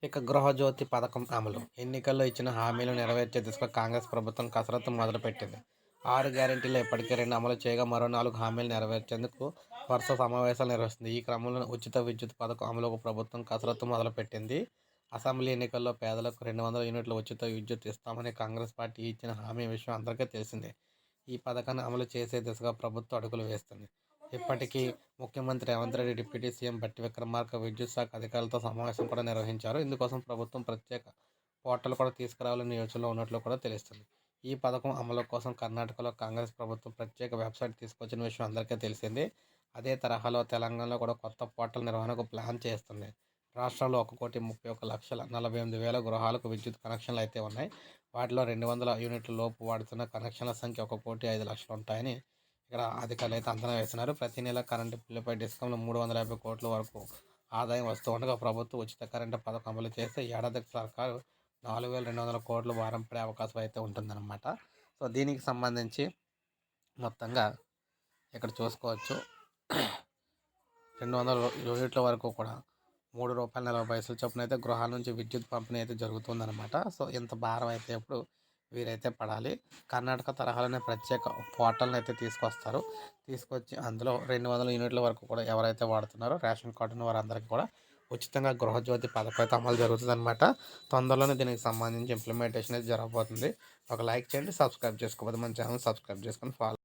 ఇక గృహజ్యోతి పథకం అమలు. ఎన్నికల్లో ఇచ్చిన హామీలు నెరవేర్చే దిశగా కాంగ్రెస్ ప్రభుత్వం కసరత్తు మొదలుపెట్టింది. 6 గ్యారెంటీల్లో ఇప్పటికే 2 అమలు చేయగా మరో 4 హామీలు నెరవేర్చేందుకు వరుస సమావేశాలు నిర్వహిస్తుంది. ఈ క్రమంలో ఉచిత విద్యుత్ పథకం అమలుకు ప్రభుత్వం కసరత్తు మొదలుపెట్టింది. అసెంబ్లీ ఎన్నికల్లో పేదలకు 200 యూనిట్ల ఉచిత విద్యుత్ ఇస్తామని కాంగ్రెస్ పార్టీ ఇచ్చిన హామీ విషయం అందరికీ తెలిసిందే. ఈ పథకాన్ని అమలు చేసే దిశగా ప్రభుత్వం అడుగులు వేస్తుంది. ఇప్పటికీ ముఖ్యమంత్రి రేవంత్ రెడ్డి, డిప్యూటీ సీఎం బట్టి విక్రమార్క విద్యుత్ శాఖ అధికారులతో సమావేశం కూడా నిర్వహించారు. ఇందుకోసం ప్రభుత్వం ప్రత్యేక పోర్టల్ కూడా తీసుకురావాలని యోచనలో ఉన్నట్లు కూడా తెలుస్తుంది. ఈ పథకం అమలు కోసం కర్ణాటకలో కాంగ్రెస్ ప్రభుత్వం ప్రత్యేక వెబ్సైట్ తీసుకొచ్చిన విషయం అందరికీ తెలిసిందే. అదే తరహాలో తెలంగాణలో కూడా కొత్త పోర్టల్ నిర్వహణకు ప్లాన్ చేస్తుంది. రాష్ట్రంలో 1,31,48,048 గృహాలకు విద్యుత్ కనెక్షన్లు అయితే ఉన్నాయి. వాటిలో 200 యూనిట్ల లోపు వాడుతున్న కనెక్షన్ల సంఖ్య 1,05,00,000 ఉంటాయని ఇక్కడ అధికారులు అయితే అంచనా వేస్తున్నారు. ప్రతి నెల కరెంటు బిల్లుపై డిస్కంలో 350 కోట్ల వరకు ఆదాయం వస్తూ ఉండగా ప్రభుత్వం ఉచిత కరెంటు పథకం అమలు చేస్తే ఏడాదికి సర్కారు 4,200 కోట్ల భారం పడే అవకాశం అయితే ఉంటుందన్నమాట. సో దీనికి సంబంధించి మొత్తంగా ఇక్కడ చూసుకోవచ్చు. 200 యూనిట్ల వరకు కూడా ₹3.40 చొప్పున అయితే గృహాల నుంచి విద్యుత్ పంపిణీ అయితే జరుగుతుందన్నమాట. సో ఇంత భారం అయితే ఇప్పుడు వీరైతే పడాలి. కర్ణాటక తరహాలోనే ప్రత్యేక పోర్టల్ని అయితే తీసుకొచ్చి అందులో 200 యూనిట్ల వరకు కూడా ఎవరైతే వాడుతున్నారో రేషన్ కార్డు ఉన్న వారందరికీ కూడా ఉచితంగా గృహజ్యోతి పథకం అయితే అమలు జరుగుతుందన్నమాట. తొందరలోనే దీనికి సంబంధించి ఇంప్లిమెంటేషన్ అయితే జరగబోతుంది. ఒక లైక్ చేయండి, సబ్స్క్రైబ్ చేసుకోకపోతే మన ఛానల్ సబ్స్క్రైబ్ చేసుకొని ఫాలో